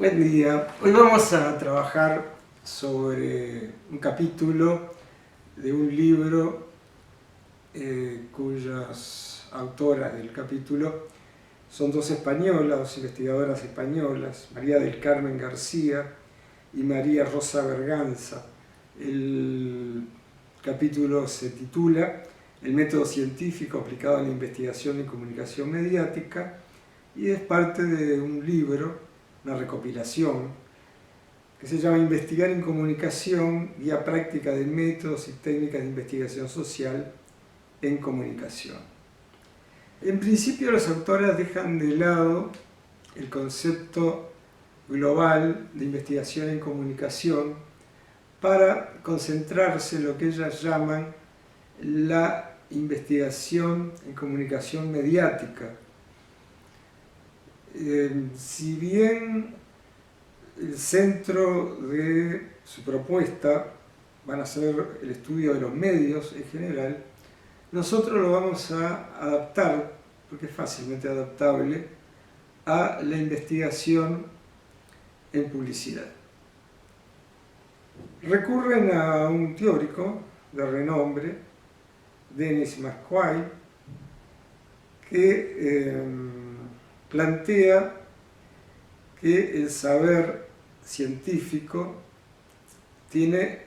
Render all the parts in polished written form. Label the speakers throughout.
Speaker 1: Buen día. Hoy vamos a trabajar sobre un capítulo de un libro cuyas autoras del capítulo son dos españolas, dos investigadoras españolas, María del Carmen García y María Rosa Berganza. El capítulo se titula El método científico aplicado a la investigación en comunicación mediática y es parte de un libro, una recopilación, que se llama Investigar en comunicación, guía práctica de métodos y técnicas de investigación social en comunicación. En principio las autoras dejan de lado el concepto global de investigación en comunicación para concentrarse en lo que ellas llaman la investigación en comunicación mediática. Si bien el centro de su propuesta van a ser el estudio de los medios en general, nosotros lo vamos a adaptar, porque es fácilmente adaptable, a la investigación en publicidad. Recurren a un teórico de renombre, Denis McQuay, que plantea que el saber científico tiene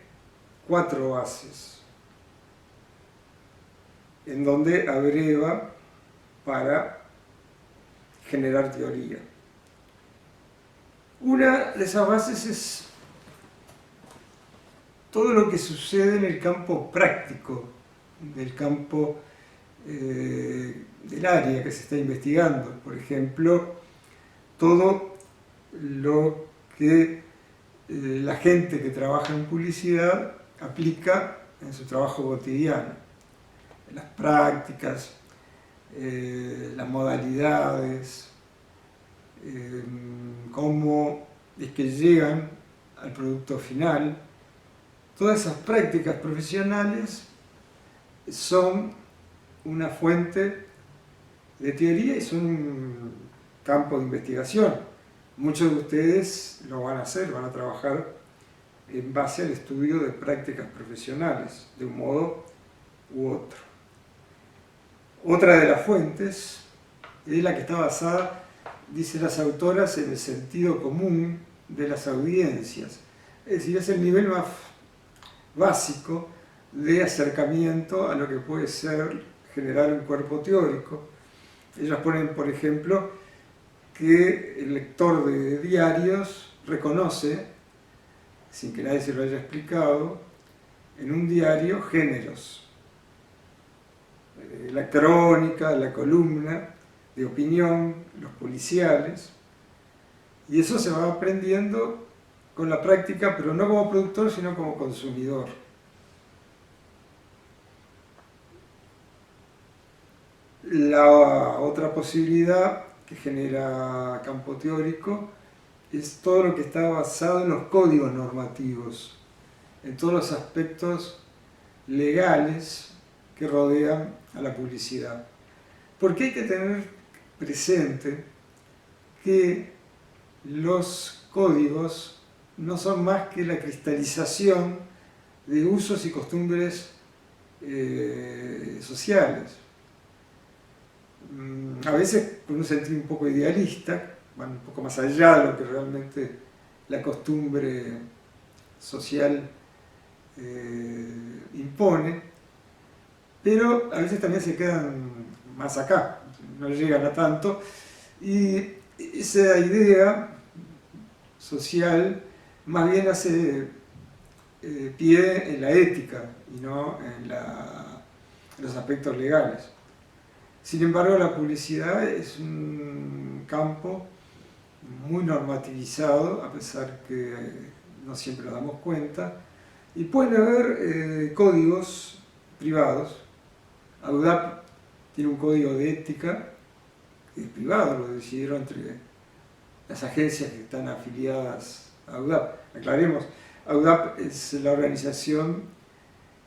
Speaker 1: 4 bases, en donde abreva para generar teoría. Una de esas bases es todo lo que sucede en el campo práctico, del campo del área que se está investigando. Por ejemplo, todo lo que la gente que trabaja en publicidad aplica en su trabajo cotidiano. Las prácticas, las modalidades, cómo es que llegan al producto final. Todas esas prácticas profesionales son una fuente de teoría y son un campo de investigación. Muchos de ustedes lo van a hacer, van a trabajar en base al estudio de prácticas profesionales, de un modo u otro. Otra de las fuentes es la que está basada, dicen las autoras, en el sentido común de las audiencias. Es decir, es el nivel más básico de acercamiento a lo que puede ser generar un cuerpo teórico. Ellas ponen, por ejemplo, que el lector de diarios reconoce, sin que nadie se lo haya explicado, en un diario géneros. La crónica, la columna de opinión, los policiales, y eso se va aprendiendo con la práctica, pero no como productor, sino como consumidor. La otra posibilidad que genera campo teórico es todo lo que está basado en los códigos normativos, en todos los aspectos legales que rodean a la publicidad. Porque hay que tener presente que los códigos no son más que la cristalización de usos y costumbres sociales. A veces con un sentido un poco idealista, van un poco más allá de lo que realmente la costumbre social impone, pero a veces también se quedan más acá, no llegan a tanto, y esa idea social más bien hace pie en la ética y no en los aspectos legales. Sin embargo, la publicidad es un campo muy normativizado, a pesar que no siempre nos damos cuenta, y pueden haber códigos privados. AUDAP tiene un código de ética que es privado, lo decidieron entre las agencias que están afiliadas a AUDAP. Aclaremos, AUDAP es la organización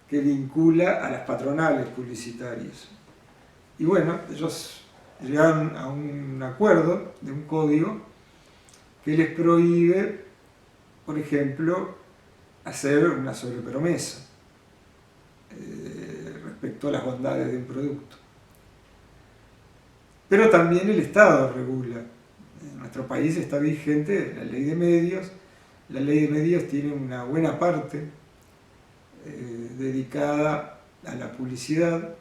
Speaker 1: que vincula a las patronales publicitarias. Y bueno, ellos llegaron a un acuerdo de un código que les prohíbe, por ejemplo, hacer una sobrepromesa respecto a las bondades de un producto. Pero también el Estado regula. En nuestro país está vigente la ley de medios. La ley de medios tiene una buena parte dedicada a la publicidad,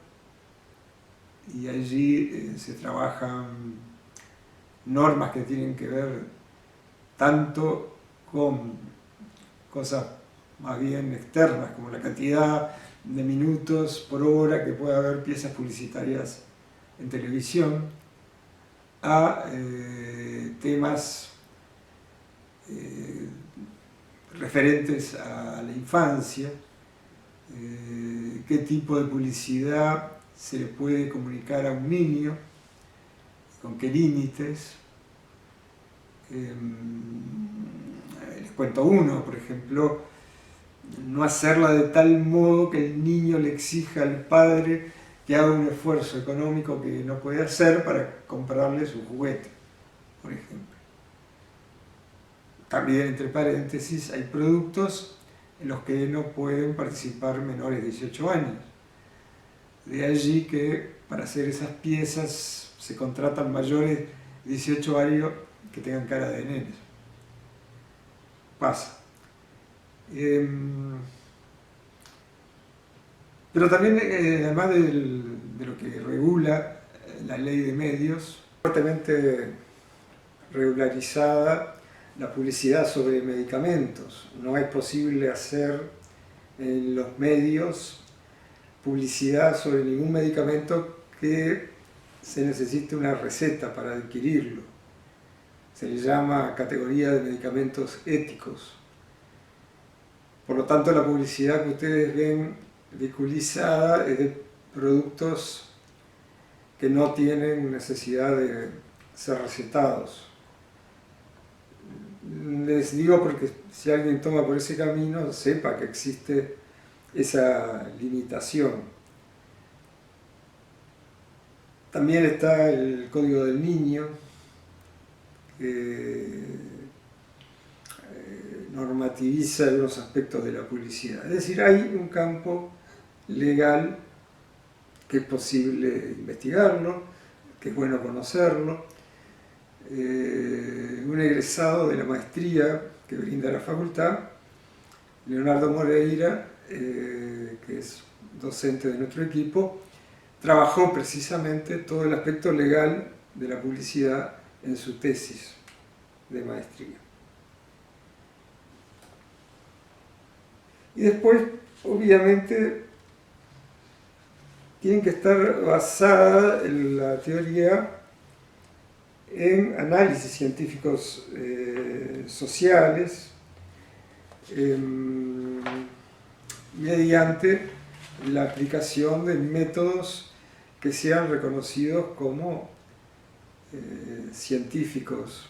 Speaker 1: y allí se trabajan normas que tienen que ver tanto con cosas más bien externas, como la cantidad de minutos por hora que puede haber piezas publicitarias en televisión, a temas referentes a la infancia, qué tipo de publicidad se le puede comunicar a un niño, con qué límites. Les cuento uno, por ejemplo, no hacerla de tal modo que el niño le exija al padre que haga un esfuerzo económico que no puede hacer para comprarle su juguete, por ejemplo. También, entre paréntesis, hay productos en los que no pueden participar menores de 18 años. De allí que para hacer esas piezas se contratan mayores de 18 años que tengan cara de nenes. Pasa. Pero también, además de lo que regula la ley de medios, fuertemente regularizada la publicidad sobre medicamentos. No es posible hacer en los medios publicidad sobre ningún medicamento que se necesite una receta para adquirirlo. Se le llama categoría de medicamentos éticos. Por lo tanto, la publicidad que ustedes ven vehiculizada es de productos que no tienen necesidad de ser recetados. Les digo porque si alguien toma por ese camino, sepa que existe esa limitación. También está el Código del Niño, que normativiza algunos aspectos de la publicidad. Es decir, hay un campo legal que es posible investigarlo, que es bueno conocerlo. Un egresado de la maestría que brinda la facultad, Leonardo Moreira, que es docente de nuestro equipo, trabajó precisamente todo el aspecto legal de la publicidad en su tesis de maestría. Y después, obviamente, tienen que estar basada en la teoría en análisis científicos sociales, mediante la aplicación de métodos que sean reconocidos como científicos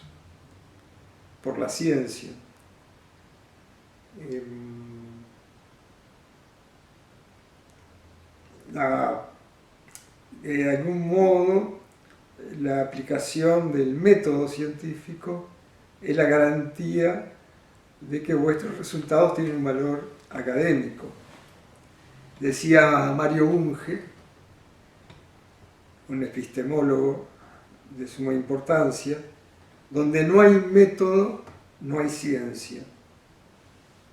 Speaker 1: por la ciencia. De algún modo, la aplicación del método científico es la garantía de que vuestros resultados tienen un valor académico. Decía Mario Bunge, un epistemólogo de suma importancia, donde no hay método, no hay ciencia.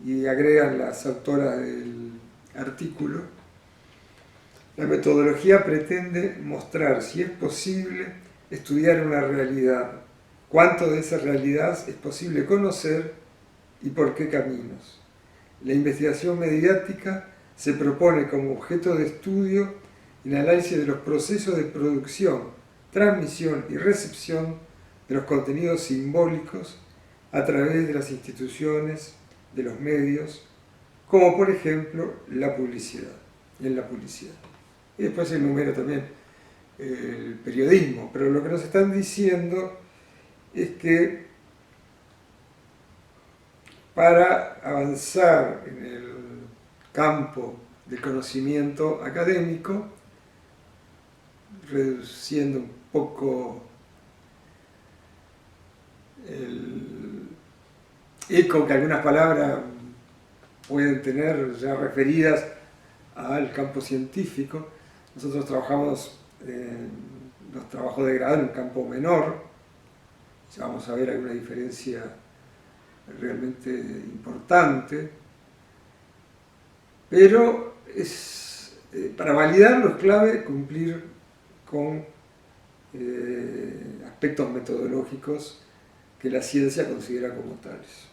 Speaker 1: Y agregan las autoras del artículo: la metodología pretende mostrar si es posible estudiar una realidad, cuánto de esa realidad es posible conocer y por qué caminos. La investigación mediática se propone como objeto de estudio el análisis de los procesos de producción, transmisión y recepción de los contenidos simbólicos a través de las instituciones, de los medios, como por ejemplo la publicidad, en la publicidad. Y después se enumera también el periodismo, pero lo que nos están diciendo es que para avanzar en el campo del conocimiento académico, reduciendo un poco eco que algunas palabras pueden tener ya referidas al campo científico. Nosotros trabajamos los trabajos de grado en un campo menor, ya vamos a ver alguna diferencia realmente importante, pero para validarlo es clave cumplir con aspectos metodológicos que la ciencia considera como tales.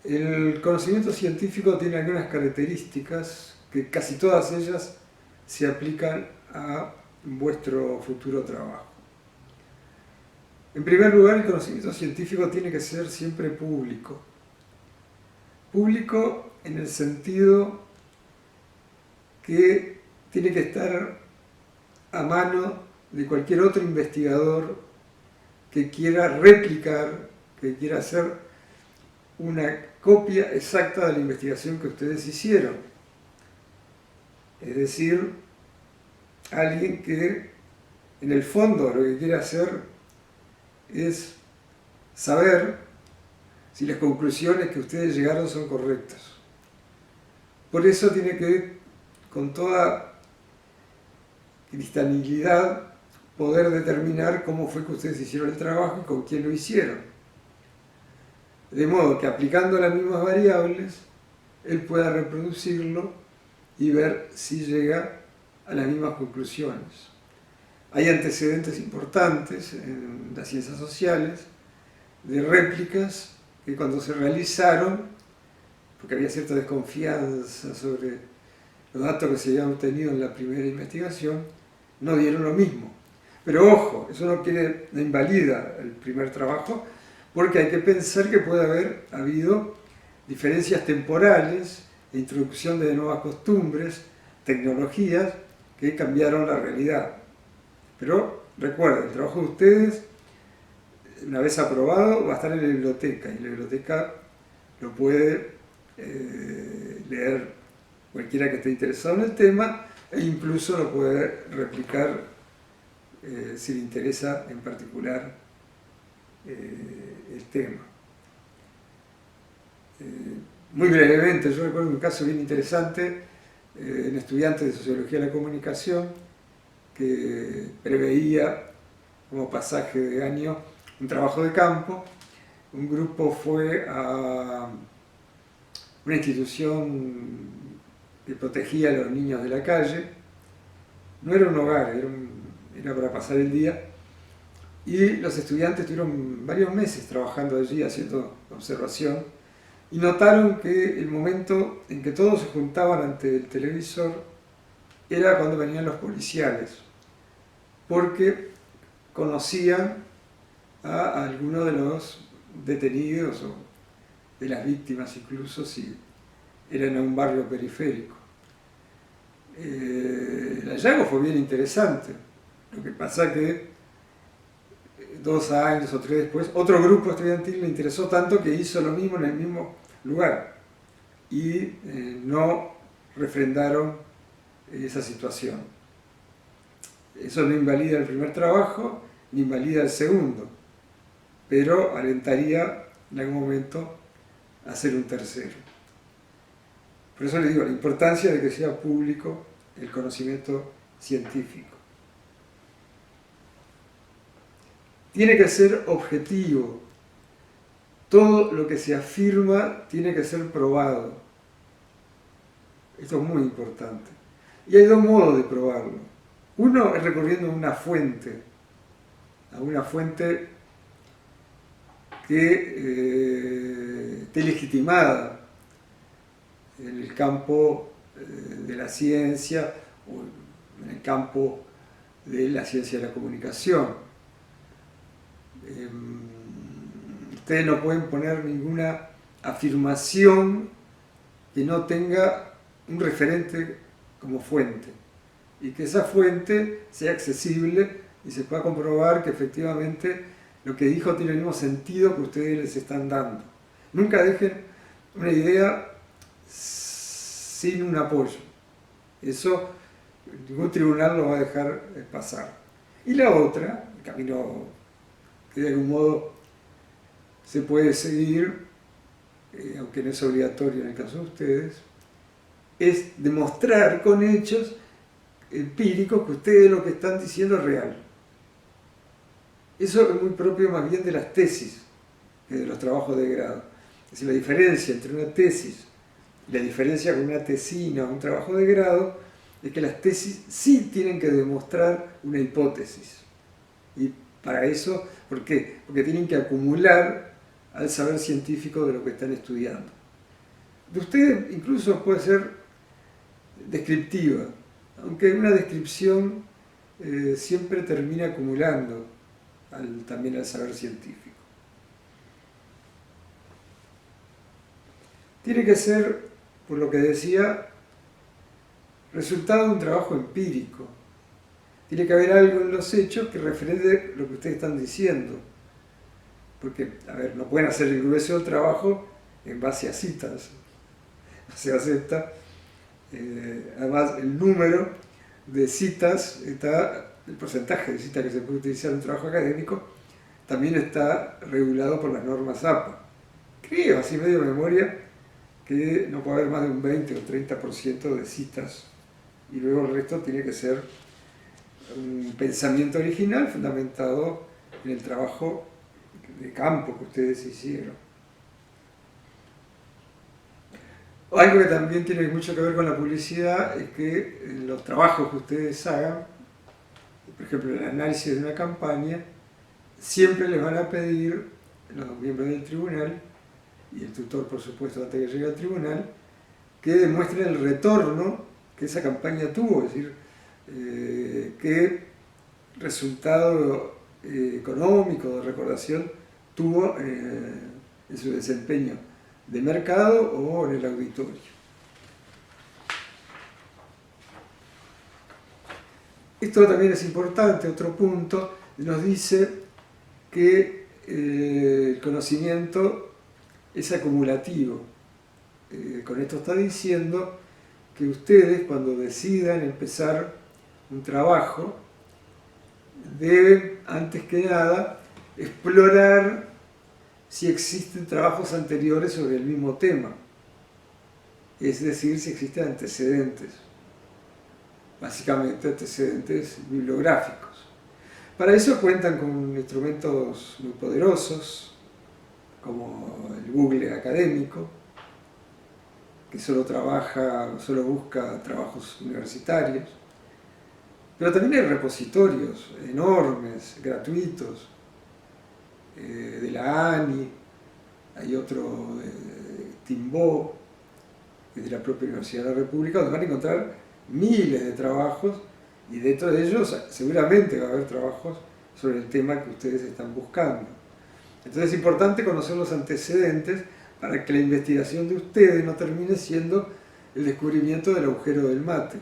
Speaker 1: El conocimiento científico tiene algunas características que casi todas ellas se aplican a vuestro futuro trabajo. En primer lugar, el conocimiento científico tiene que ser siempre público. Público en el sentido que tiene que estar a mano de cualquier otro investigador que quiera replicar, que quiera hacer una copia exacta de la investigación que ustedes hicieron. Es decir, alguien que en el fondo lo que quiere hacer es saber si las conclusiones que ustedes llegaron son correctas. Por eso tiene que, con toda cristalinidad, poder determinar cómo fue que ustedes hicieron el trabajo y con quién lo hicieron. De modo que aplicando las mismas variables, él pueda reproducirlo y ver si llega a las mismas conclusiones. Hay antecedentes importantes en las ciencias sociales de réplicas que cuando se realizaron, porque había cierta desconfianza sobre los datos que se habían obtenido en la primera investigación, no dieron lo mismo. Pero ojo, eso no invalida el primer trabajo, porque hay que pensar que puede haber habido diferencias temporales, de introducción de nuevas costumbres, tecnologías que cambiaron la realidad. Pero recuerden, el trabajo de ustedes, una vez aprobado, va a estar en la biblioteca, y la biblioteca lo puede leer cualquiera que esté interesado en el tema, e incluso lo puede replicar si le interesa en particular el tema. Muy brevemente, yo recuerdo un caso bien interesante, un estudiante de Sociología de la Comunicación que preveía como pasaje de año un trabajo de campo. Un grupo fue a una institución que protegía a los niños de la calle. No era un hogar, era para pasar el día. Y los estudiantes estuvieron varios meses trabajando allí, haciendo observación, y notaron que el momento en que todos se juntaban ante el televisor era cuando venían los policiales, porque conocían a algunos de los detenidos o de las víctimas, incluso si eran en un barrio periférico. El hallazgo fue bien interesante. Lo que pasa que 2 años o 3 después, otro grupo estudiantil le interesó tanto que hizo lo mismo en el mismo lugar y no refrendaron esa situación. Eso no invalida el primer trabajo ni invalida el segundo, pero alentaría en algún momento a hacer un tercero. Por eso les digo la importancia de que sea público el conocimiento científico. Tiene que ser objetivo. Todo lo que se afirma tiene que ser probado. Esto es muy importante. Y hay 2 modos de probarlo. Uno es recurriendo a una fuente que esté legitimada en el campo de la ciencia o en el campo de la ciencia de la comunicación. Ustedes no pueden poner ninguna afirmación que no tenga un referente como fuente y que esa fuente sea accesible y se pueda comprobar que efectivamente lo que dijo tiene el mismo sentido que ustedes les están dando. Nunca dejen una idea sin un apoyo. Eso ningún tribunal lo va a dejar pasar. Y la otra, el camino que de algún modo se puede seguir, aunque no es obligatorio en el caso de ustedes, es demostrar con hechos empíricos que ustedes lo que están diciendo es real. Eso es muy propio más bien de las tesis que de los trabajos de grado. Es decir, la diferencia entre una tesis y la diferencia con una tesina o un trabajo de grado es que las tesis sí tienen que demostrar una hipótesis. Y para eso, ¿por qué? Porque tienen que acumular al saber científico de lo que están estudiando. De ustedes incluso puede ser descriptiva, aunque una descripción siempre termina acumulando también al saber científico. Tiene que ser, por lo que decía, resultado de un trabajo empírico. Tiene que haber algo en los hechos que refrende lo que ustedes están diciendo. Porque, a ver, no pueden hacer el grueso del trabajo en base a citas. No se acepta. Además, el número de citas, el porcentaje de citas que se puede utilizar en un trabajo académico, también está regulado por las normas APA. Creo, así medio de memoria, que no puede haber más de un 20 o 30% de citas, y luego el resto tiene que ser un pensamiento original fundamentado en el trabajo de campo que ustedes hicieron. Algo que también tiene mucho que ver con la publicidad es que los trabajos que ustedes hagan, por ejemplo el análisis de una campaña, siempre les van a pedir los miembros del tribunal y el tutor, por supuesto, antes de que llegue al tribunal, que demuestren el retorno que esa campaña tuvo, es decir, qué resultado económico de recordación tuvo en su desempeño de mercado o en el auditorio. Esto también es importante, otro punto, nos dice que el conocimiento es acumulativo. Con esto está diciendo que ustedes, cuando decidan empezar un trabajo, deben, antes que nada, explorar si existen trabajos anteriores sobre el mismo tema, es decir, si existen antecedentes, básicamente antecedentes bibliográficos. Para eso cuentan con instrumentos muy poderosos, como el Google académico, que solo busca trabajos universitarios, pero también hay repositorios enormes, gratuitos, de la ANI, hay otro de Timbo, que es de la propia Universidad de la República, donde van a encontrar miles de trabajos, y dentro de ellos seguramente va a haber trabajos sobre el tema que ustedes están buscando. Entonces es importante conocer los antecedentes para que la investigación de ustedes no termine siendo el descubrimiento del agujero del mate.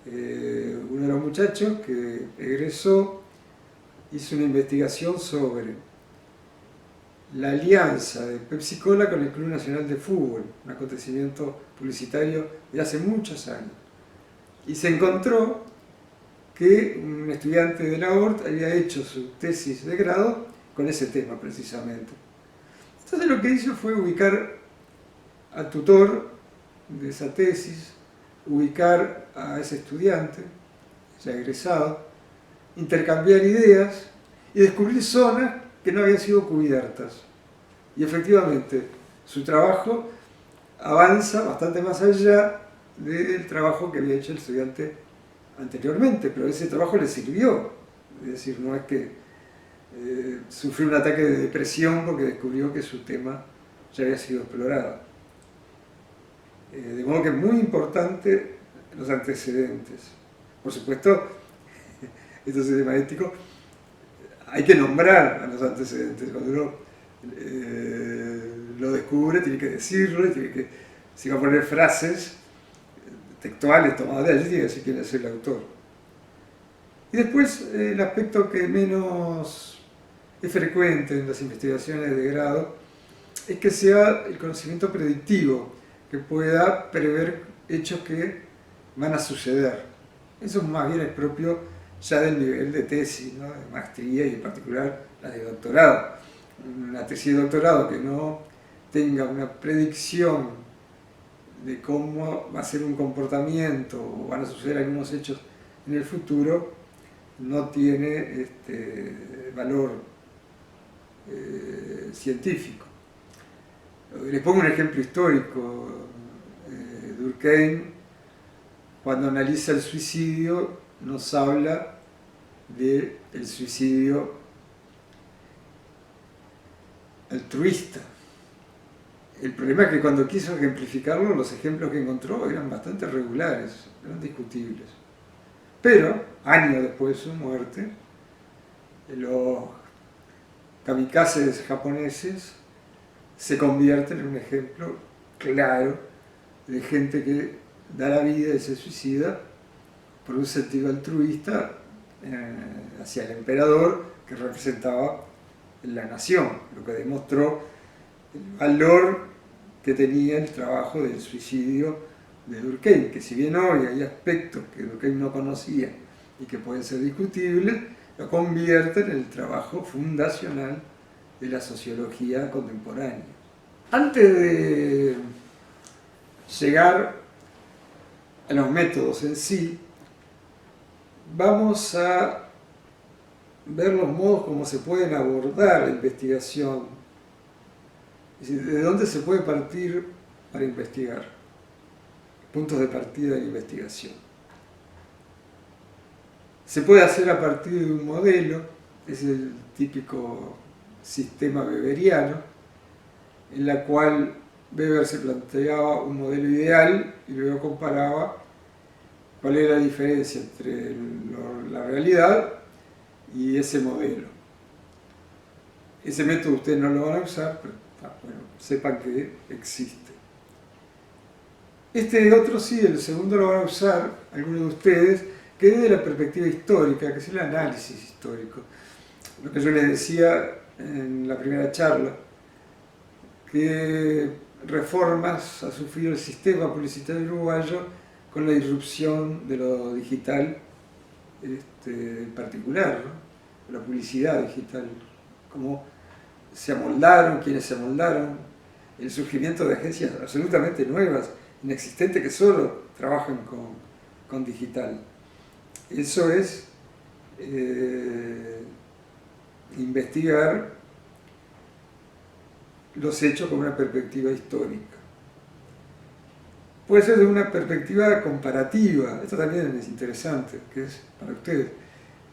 Speaker 1: Uno de los muchachos que egresó hizo una investigación sobre la alianza de Pepsi Cola con el Club Nacional de Fútbol, un acontecimiento publicitario de hace muchos años. Y se encontró que un estudiante de la ORT había hecho su tesis de grado con ese tema precisamente. Entonces lo que hizo fue ubicar al tutor de esa tesis, ubicar a ese estudiante, ya egresado, intercambiar ideas y descubrir zonas que no habían sido cubiertas. Y efectivamente, su trabajo avanza bastante más allá del trabajo que había hecho el estudiante anteriormente, pero ese trabajo le sirvió. Es decir, no es que sufrió un ataque de depresión porque descubrió que su tema ya había sido explorado. De modo que es muy importante los antecedentes. Por supuesto, esto es tema ético, hay que nombrar a los antecedentes. Cuando uno lo descubre, tiene que decirlo, y tiene que, si va a poner frases textuales tomadas de allí, tiene que decir quién es el autor. Y después, el aspecto que menos es frecuente en las investigaciones de grado es que sea el conocimiento predictivo, que pueda prever hechos que van a suceder. Eso más bien es propio ya del nivel de tesis, ¿no? De maestría y en particular la de doctorado. una tesis de doctorado que no tenga una predicción de cómo va a ser un comportamiento o van a suceder algunos hechos en el futuro, no tiene valor científico. Les pongo un ejemplo histórico. Durkheim, cuando analiza el suicidio, nos habla del suicidio altruista. El problema es que cuando quiso ejemplificarlo, los ejemplos que encontró eran bastante regulares, eran discutibles. Pero, años después de su muerte, los kamikazes japoneses se convierten en un ejemplo claro de gente que da la vida y se suicida por un sentido altruista hacia el emperador que representaba la nación, lo que demostró el valor que tenía el trabajo del suicidio de Durkheim, que si bien hoy hay aspectos que Durkheim no conocía y que pueden ser discutibles, lo convierte en el trabajo fundacional de la sociología contemporánea. Antes de llegar a los métodos en sí, vamos a ver los modos como se pueden abordar la investigación, es decir, de dónde se puede partir para investigar, puntos de partida de la investigación. Se puede hacer a partir de un modelo, es el típico sistema weberiano, en la cual Weber se planteaba un modelo ideal y luego comparaba cuál era la diferencia entre la realidad y ese modelo. Ese método ustedes no lo van a usar, pero bueno, sepan que existe. Este otro sí, el segundo lo van a usar algunos de ustedes, que desde la perspectiva histórica, que es el análisis histórico. Lo que yo les decía en la primera charla, que reformas ha sufrido el sistema publicitario uruguayo con la irrupción de lo digital en particular, ¿no? La publicidad digital, cómo se amoldaron, quiénes se amoldaron, el surgimiento de agencias absolutamente nuevas, inexistentes, que solo trabajan con digital. Eso es investigar los hechos con una perspectiva histórica. Puede ser de una perspectiva comparativa, esto también es interesante, que es para ustedes,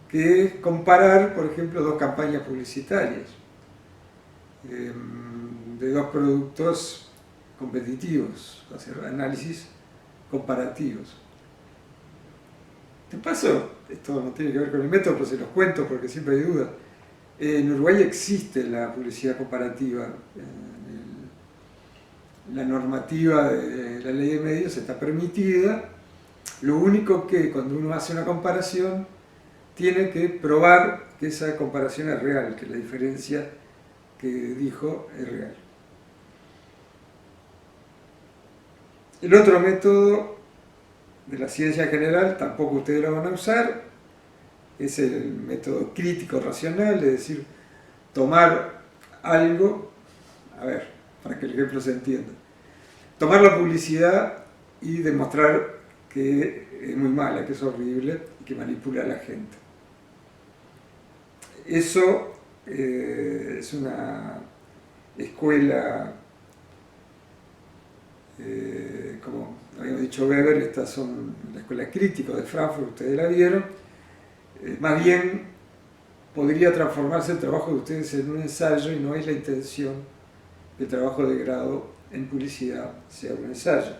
Speaker 1: que es comparar, por ejemplo, dos campañas publicitarias de dos productos competitivos, hacer análisis comparativos. De paso, esto no tiene que ver con el método, pero se los cuento porque siempre hay dudas. En Uruguay existe la publicidad comparativa. La normativa de la ley de medios está permitida. Lo único que cuando uno hace una comparación tiene que probar que esa comparación es real, que la diferencia que dijo es real. El otro método de la ciencia general, tampoco ustedes lo van a usar, es el método crítico racional, es decir, tomar algo, a ver, para que el ejemplo se entienda, tomar la publicidad y demostrar que es muy mala, que es horrible y que manipula a la gente. Eso es una escuela, como habíamos dicho Weber, estas son la escuela crítica de Frankfurt, ustedes la vieron. Más bien podría transformarse el trabajo de ustedes en un ensayo y no es la intención que el trabajo de grado en publicidad sea un ensayo.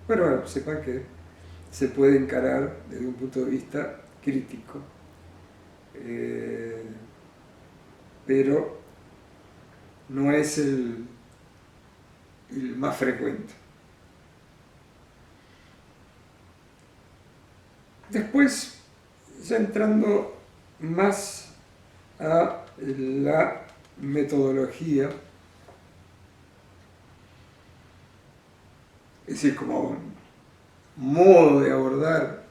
Speaker 1: Pero bueno, sepan que se puede encarar desde un punto de vista crítico, pero no es el más frecuente. Después, ya entrando más a la metodología, es decir, como un modo de abordar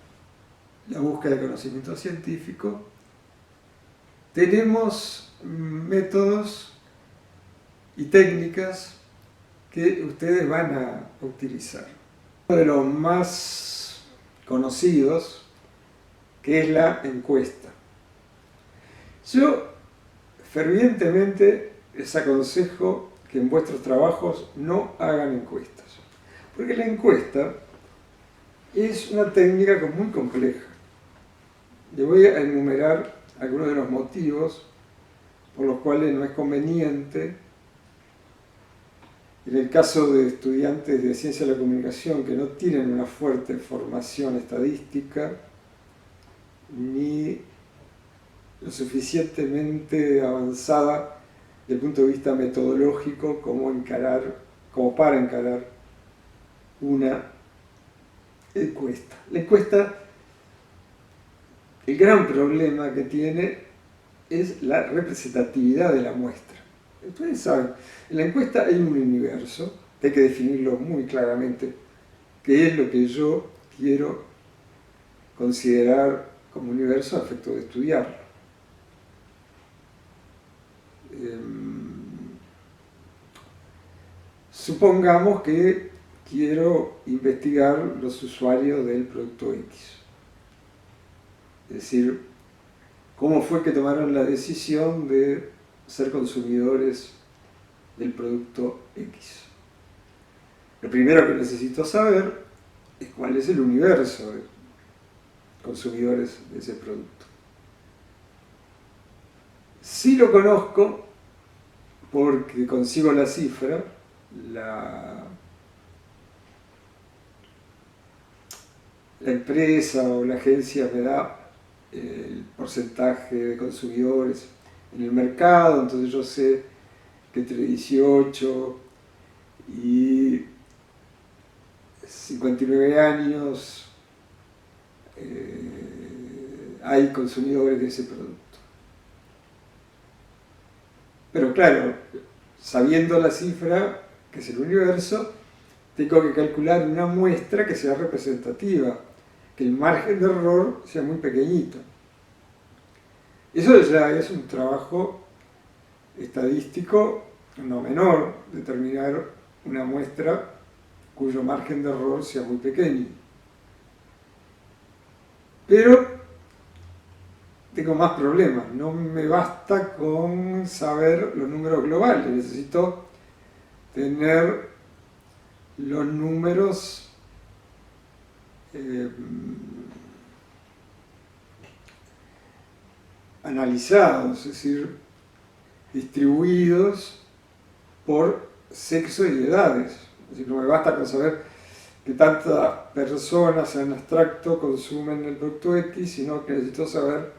Speaker 1: la búsqueda de conocimiento científico, tenemos métodos y técnicas que ustedes van a utilizar. Uno de los más conocidos, que es la encuesta. Yo fervientemente les aconsejo que en vuestros trabajos no hagan encuestas, porque la encuesta es una técnica muy compleja. Les voy a enumerar algunos de los motivos por los cuales no es conveniente, en el caso de estudiantes de ciencia de la comunicación que no tienen una fuerte formación estadística ni lo suficientemente avanzada desde el punto de vista metodológico como para encarar una encuesta. La encuesta, el gran problema que tiene es la representatividad de la muestra. Ustedes saben, en la encuesta hay un universo, hay que definirlo muy claramente, qué es lo que yo quiero considerar como universo a efecto de estudiarlo. Supongamos que quiero investigar los usuarios del producto X. Es decir, cómo fue que tomaron la decisión de ser consumidores del producto X. Lo primero que necesito saber es cuál es el universo de consumidores de ese producto. Si lo conozco, porque consigo la cifra, la empresa o la agencia me da el porcentaje de consumidores en el mercado, entonces yo sé que entre 18 y 59 años hay consumidores de ese producto. Pero claro, sabiendo la cifra, que es el universo, tengo que calcular una muestra que sea representativa, que el margen de error sea muy pequeñito. Eso ya es un trabajo estadístico no menor, determinar una muestra cuyo margen de error sea muy pequeño. Pero tengo más problemas, no me basta con saber los números globales, necesito tener los números analizados, es decir, distribuidos por sexo y edades. Es decir, no me basta con saber que tantas personas en abstracto consumen el producto X, sino que necesito saber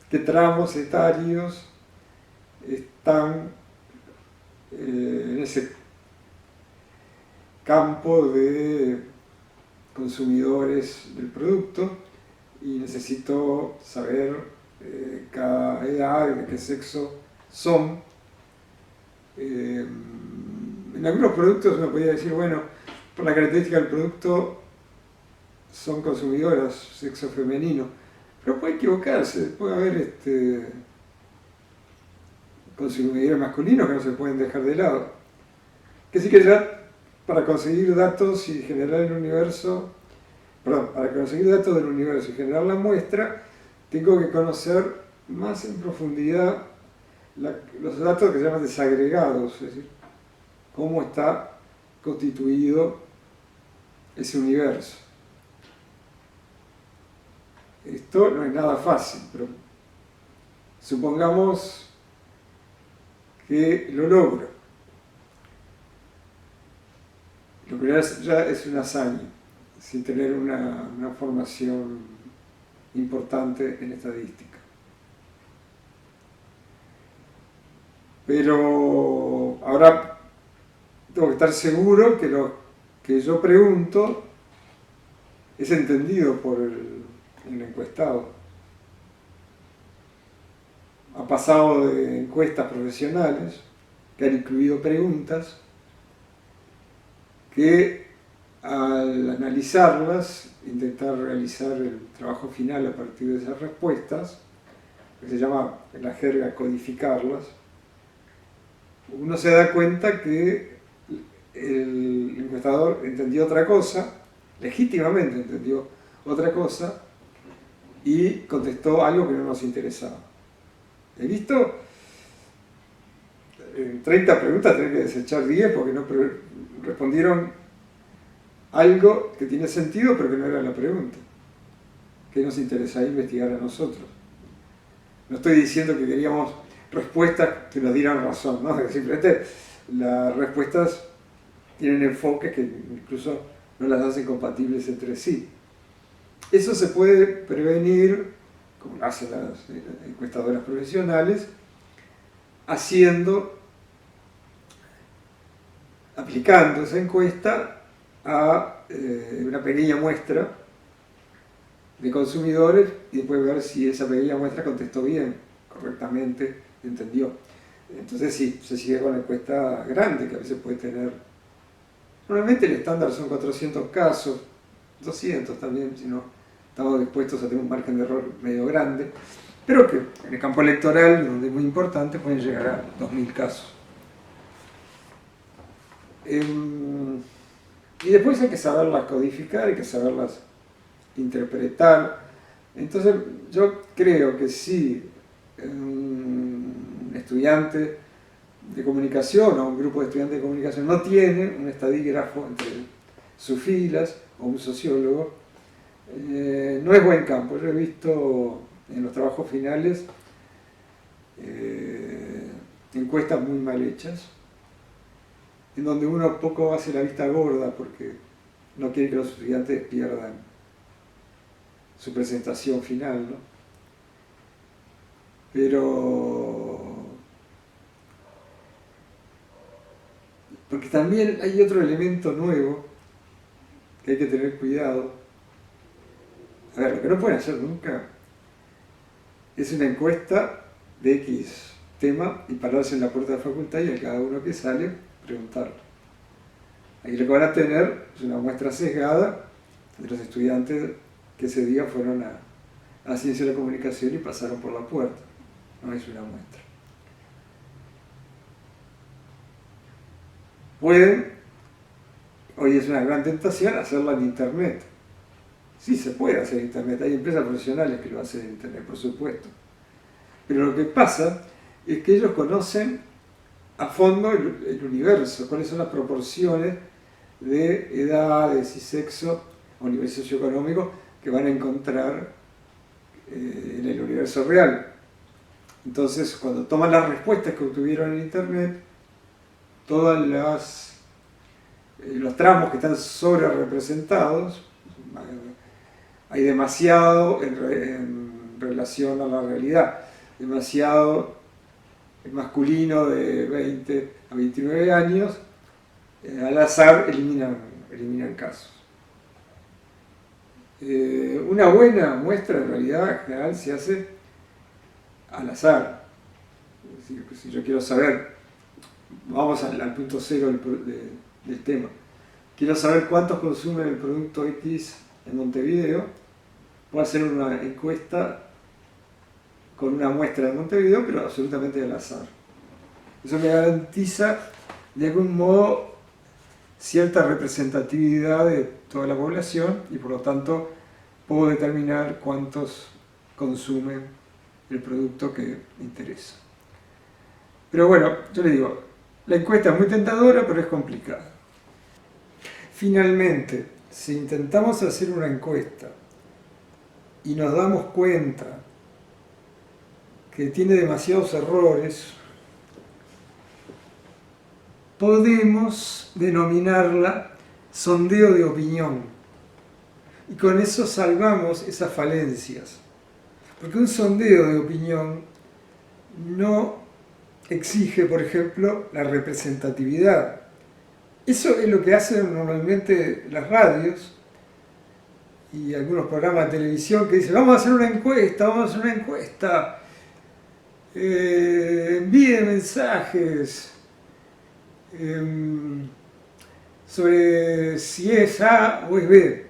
Speaker 1: qué tramos etarios están en ese campo de consumidores del producto, y necesito saber cada edad y de qué sexo son. En algunos productos uno podría decir, bueno, por la característica del producto son consumidoras sexo femenino, pero puede equivocarse, puede haber consumidores masculinos que no se pueden dejar de lado. Que sí que ya para conseguir datos y generar el universo, para conseguir datos del universo y generar la muestra, tengo que conocer más en profundidad los datos que se llaman desagregados, es decir, cómo está constituido ese universo. Esto no es nada fácil, pero supongamos que lo logro. Lo que ya es una hazaña, sin tener una formación importante en estadística. Pero ahora tengo que estar seguro que lo que yo pregunto es entendido por el encuestado. Ha pasado de encuestas profesionales que han incluido preguntas que al analizarlas, intentar realizar el trabajo final a partir de esas respuestas, que se llama en la jerga codificarlas, uno se da cuenta que el encuestador entendió otra cosa, legítimamente entendió otra cosa, y contestó algo que no nos interesaba. He visto en 30 preguntas tener que desechar 10 porque no respondieron algo que tiene sentido pero que no era la pregunta, que nos interesaba investigar a nosotros. No estoy diciendo que queríamos respuestas que nos dieran razón, ¿no? Simplemente las respuestas tienen enfoques que incluso no las hacen compatibles entre sí. Eso se puede prevenir, como lo hacen las encuestadoras profesionales, aplicando esa encuesta a una pequeña muestra de consumidores y después ver si esa pequeña muestra contestó bien, correctamente, entendió. Entonces sí, se sigue con la encuesta grande, que a veces puede tener... Normalmente el estándar son 400 casos, 200 también, si no estamos dispuestos a tener un margen de error medio grande, pero que en el campo electoral, donde es muy importante, pueden llegar a 2000 casos. Y después hay que saberlas codificar, hay que saberlas interpretar. Entonces yo creo que si un estudiante de comunicación o un grupo de estudiantes de comunicación no tiene un estadígrafo entre sus filas o un sociólogo, no es buen campo. Yo he visto en los trabajos finales encuestas muy mal hechas, en donde uno poco hace la vista gorda porque no quiere que los estudiantes pierdan su presentación final, ¿no? Pero... porque también hay otro elemento nuevo que hay que tener cuidado. A ver, lo que no pueden hacer nunca es una encuesta de X tema y pararse en la puerta de la facultad y a cada uno que sale preguntarle. Ahí lo que van a tener es una muestra sesgada de los estudiantes que ese día fueron a Ciencia de la Comunicación y pasaron por la puerta. No es una muestra. Pueden, hoy es una gran tentación, hacerla en Internet. Sí, se puede hacer en Internet. Hay empresas profesionales que lo hacen en Internet, por supuesto. Pero lo que pasa es que ellos conocen a fondo el universo, cuáles son las proporciones de edades y sexo o nivel socioeconómico que van a encontrar en el universo real. Entonces, cuando toman las respuestas que obtuvieron en Internet, todos los tramos que están sobre representados, hay demasiado en relación a la realidad, demasiado masculino de 20 a 29 años, al azar eliminan casos. Una buena muestra en realidad en general se hace al azar. Es decir, si yo quiero saber, vamos al punto cero del tema, quiero saber cuántos consumen el producto X en Montevideo, puedo hacer una encuesta con una muestra de Montevideo, pero absolutamente al azar. Eso me garantiza, de algún modo, cierta representatividad de toda la población y por lo tanto puedo determinar cuántos consumen el producto que me interesa. Pero bueno, yo le digo, la encuesta es muy tentadora, pero es complicada. Finalmente, si intentamos hacer una encuesta y nos damos cuenta que tiene demasiados errores, podemos denominarla sondeo de opinión. Y con eso salvamos esas falencias. Porque un sondeo de opinión no exige, por ejemplo, la representatividad. Eso es lo que hacen normalmente las radios y algunos programas de televisión que dicen, vamos a hacer una encuesta, envíe mensajes sobre si es A o es B.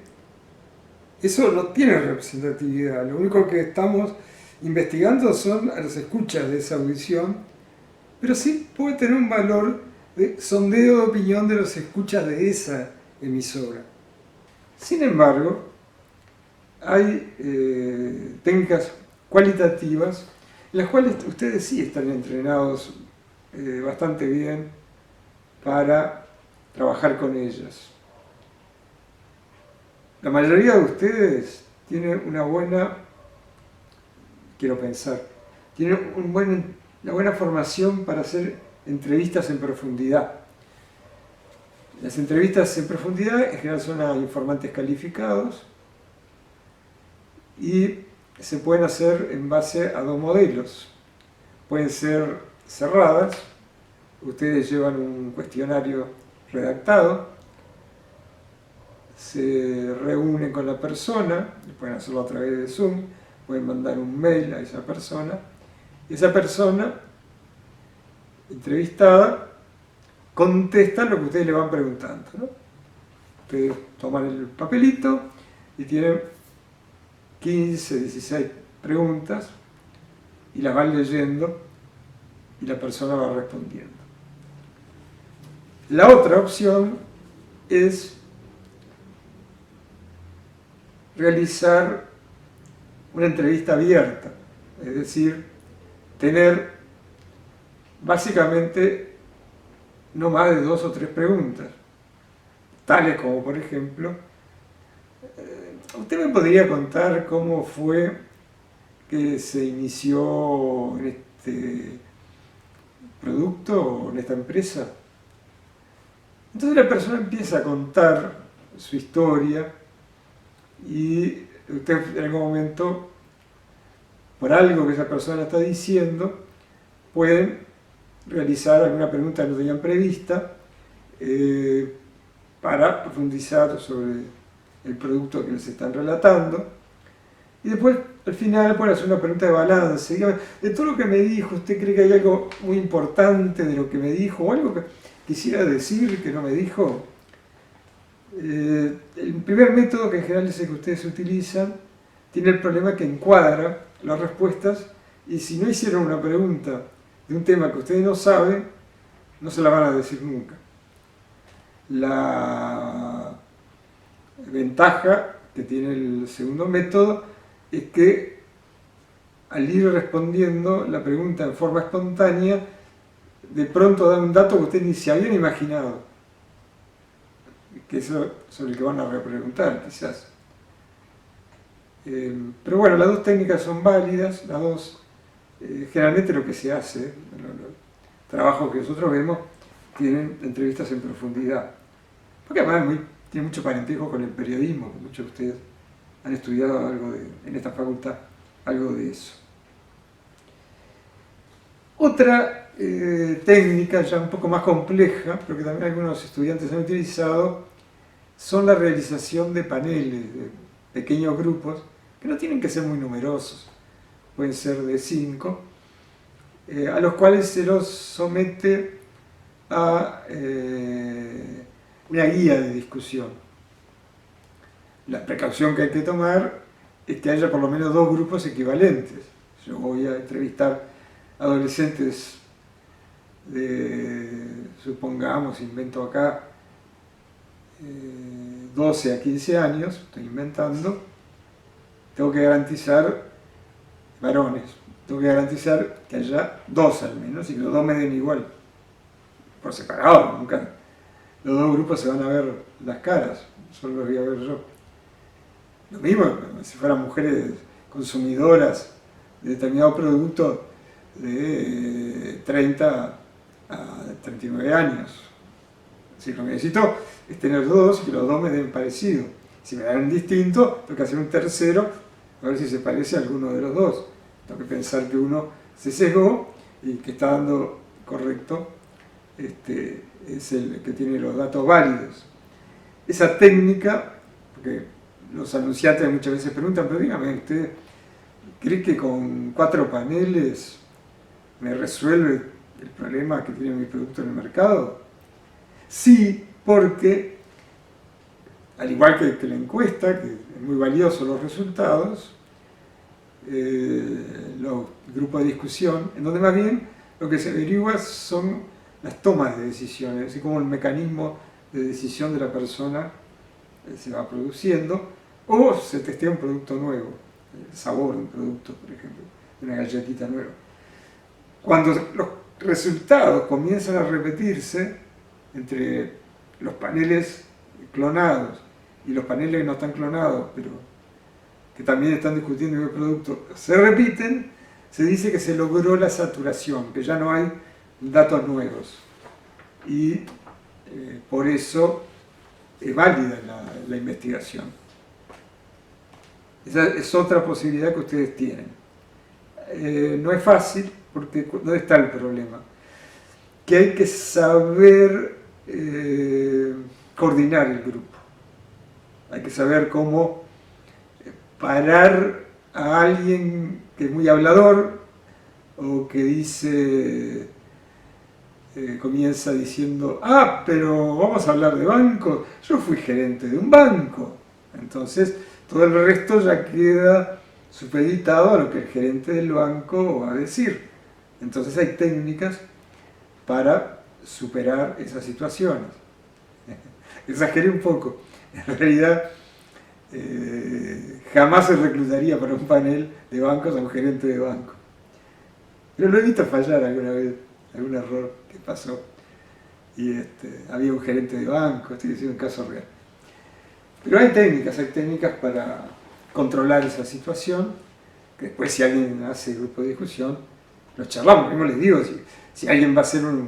Speaker 1: Eso no tiene representatividad. Lo único que estamos investigando son a las escuchas de esa audición pero sí puede tener un valor de sondeo de opinión de los escuchas de esa emisora. Sin embargo, hay técnicas cualitativas en las cuales ustedes sí están entrenados bastante bien para trabajar con ellas. La mayoría de ustedes tiene una buena, quiero pensar, tiene una buena formación para hacer entrevistas en profundidad. Las entrevistas en profundidad en general son a informantes calificados y se pueden hacer en base a dos modelos. Pueden ser cerradas, ustedes llevan un cuestionario redactado, se reúnen con la persona, pueden hacerlo a través de Zoom, pueden mandar un mail a esa persona, y esa persona entrevistada contesta lo que ustedes le van preguntando, ¿no? Ustedes toman el papelito y tienen 15, 16 preguntas y las van leyendo y la persona va respondiendo. La otra opción es realizar una entrevista abierta, es decir, tener básicamente no más de 2 o 3 preguntas, tales como, por ejemplo, ¿usted me podría contar cómo fue que se inició en este producto o en esta empresa? Entonces la persona empieza a contar su historia y usted en algún momento, por algo que esa persona está diciendo, pueden realizar alguna pregunta que no tenían prevista para profundizar sobre el producto que les están relatando. Y después, al final, pueden hacer una pregunta de balance. Dígame, de todo lo que me dijo, ¿usted cree que hay algo muy importante de lo que me dijo o algo que quisiera decir que no me dijo? El primer método, que en general es el que ustedes utilizan, tiene el problema que encuadra las respuestas y si no hicieron una pregunta de un tema que ustedes no saben, no se la van a decir nunca. La ventaja que tiene el segundo método es que al ir respondiendo la pregunta en forma espontánea, de pronto da un dato que ustedes ni se habían imaginado, que es sobre el que van a repreguntar quizás. Pero bueno, las dos técnicas son válidas, las dos, generalmente lo que se hace, los trabajos que nosotros vemos, tienen entrevistas en profundidad. Porque además tiene mucho parentesco con el periodismo, muchos de ustedes han estudiado algo en esta facultad, algo de eso. Otra técnica ya un poco más compleja, pero que también algunos estudiantes han utilizado, son la realización de paneles, de pequeños grupos, que no tienen que ser muy numerosos, pueden ser de 5, a los cuales se los somete a una guía de discusión. La precaución que hay que tomar es que haya por lo menos 2 grupos equivalentes. Yo voy a entrevistar adolescentes de, supongamos, invento acá, 12 a 15 años, estoy inventando, tengo que garantizar varones, tengo que garantizar que haya 2 al menos y que los 2 me den igual, por separado, nunca los 2 grupos se van a ver las caras, solo los voy a ver yo. Lo mismo si fueran mujeres consumidoras de determinado producto de 30 a 39 años. Si lo que necesito es tener 2 y que los 2 me den parecido. Si me dan distinto, tengo que hacer un tercero, a ver si se parece a alguno de los 2. Tengo que pensar que uno se sesgó y que está dando correcto es el que tiene los datos válidos. Esa técnica, porque los anunciantes muchas veces preguntan, pero dígame, ¿usted cree que con 4 paneles me resuelve el problema que tiene mi producto en el mercado? Sí, porque al igual que la encuesta, que es muy valioso los resultados, los grupos de discusión, en donde más bien lo que se averigua son las tomas de decisiones, así como el mecanismo de decisión de la persona se va produciendo, o se testea un producto nuevo, el sabor de un producto, por ejemplo, de una galletita nueva. Cuando los resultados comienzan a repetirse entre los paneles clonados y los paneles que no están clonados, pero que también están discutiendo el producto, se repiten, se dice que se logró la saturación, que ya no hay datos nuevos. Y por eso es válida la investigación. Esa es otra posibilidad que ustedes tienen. No es fácil, porque ¿dónde está el problema? Que hay que saber coordinar el grupo. Hay que saber cómo parar a alguien que es muy hablador o que dice, comienza diciendo, pero vamos a hablar de banco, yo fui gerente de un banco. Entonces todo el resto ya queda supeditado a lo que el gerente del banco va a decir. Entonces hay técnicas para superar esas situaciones. Exageré un poco. En realidad, jamás se reclutaría para un panel de bancos a un gerente de banco. Pero lo he visto fallar alguna vez, algún error que pasó. Y había un gerente de banco, estoy diciendo un caso real. Pero hay técnicas para controlar esa situación, que después si alguien hace grupo de discusión, lo charlamos. Como les digo, si alguien va a hacer una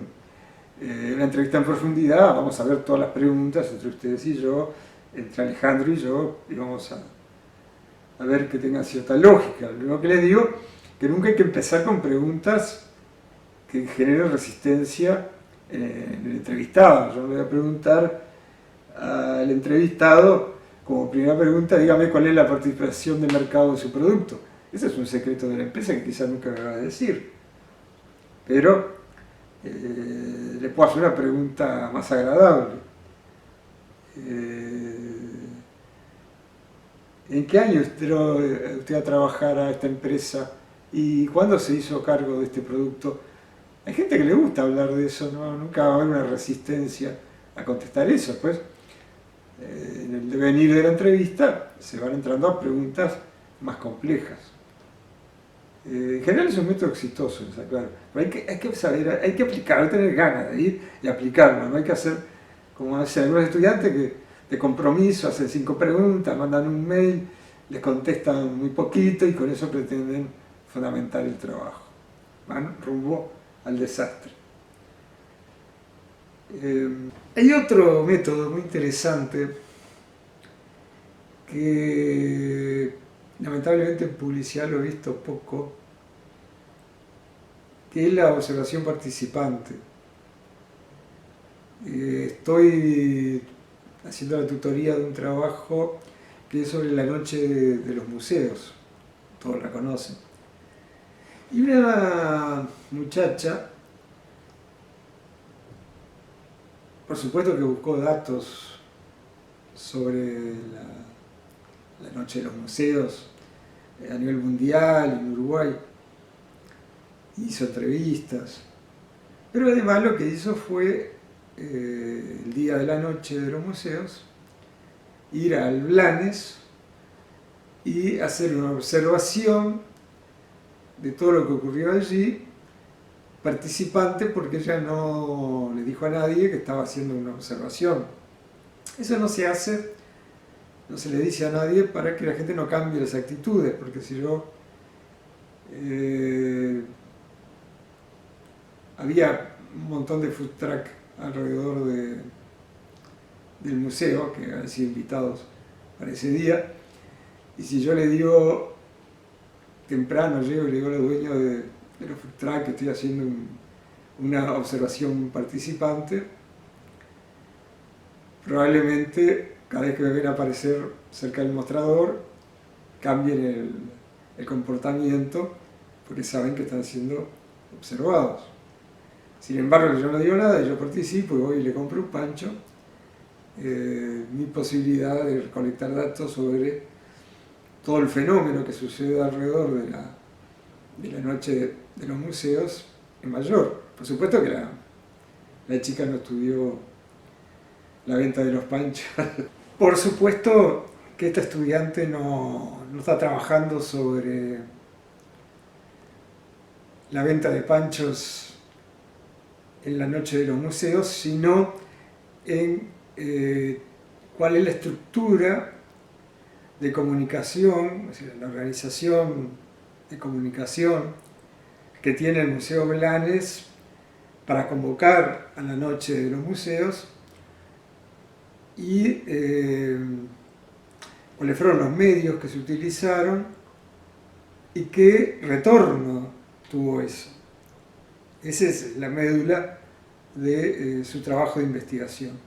Speaker 1: entrevista en profundidad, vamos a ver todas las preguntas entre ustedes y yo, entre Alejandro y yo, y vamos a ver que tenga cierta lógica. Lo único que les digo, que nunca hay que empezar con preguntas que generen resistencia en el entrevistado. Yo le voy a preguntar al entrevistado, como primera pregunta, dígame cuál es la participación de mercado de su producto. Ese es un secreto de la empresa que quizás nunca me va a decir. Pero le puedo hacer una pregunta más agradable. ¿En qué año usted va a trabajar a esta empresa y cuándo se hizo cargo de este producto? Hay gente que le gusta hablar de eso, ¿no? Nunca va a haber una resistencia a contestar eso. Pues, en el devenir de la entrevista se van entrando a preguntas más complejas. En general es un método exitoso, está claro. Pero hay que saber, hay que aplicarlo, hay que tener ganas de ir y aplicarlo. No hay que hacer, como hacen algunos estudiantes, que de compromiso hacen 5 preguntas, mandan un mail, les contestan muy poquito y con eso pretenden fundamentar el trabajo. Van rumbo al desastre. Hay otro método muy interesante que lamentablemente en publicidad lo he visto poco, que es la observación participante. Estoy haciendo la tutoría de un trabajo que es sobre la noche de los museos, todos la conocen. Y una muchacha, por supuesto que buscó datos sobre la noche de los museos a nivel mundial, en Uruguay, hizo entrevistas, pero además lo que hizo fue, el día de la noche de los museos, ir al Blanes y hacer una observación de todo lo que ocurrió allí, participante, porque ella no le dijo a nadie que estaba haciendo una observación. Eso no se hace, no se le dice a nadie para que la gente no cambie las actitudes, porque si yo había un montón de food truck alrededor del museo que habían sido invitados para ese día, y si yo le digo temprano, llego y le digo a los dueños de los food truck que estoy haciendo una observación participante, probablemente cada vez que me ven aparecer cerca del mostrador cambien el comportamiento porque saben que están siendo observados. Sin embargo, yo no digo nada, yo participo y voy y le compro un pancho. Mi posibilidad de recolectar datos sobre todo el fenómeno que sucede alrededor de la noche de los museos es mayor. Por supuesto que la chica no estudió la venta de los panchos. Por supuesto que esta estudiante no está trabajando sobre la venta de panchos en la noche de los museos, sino en cuál es la estructura de comunicación, es decir, la organización de comunicación que tiene el Museo Blanes para convocar a la noche de los museos y cuáles fueron los medios que se utilizaron y qué retorno tuvo eso. Esa es la médula de su trabajo de investigación.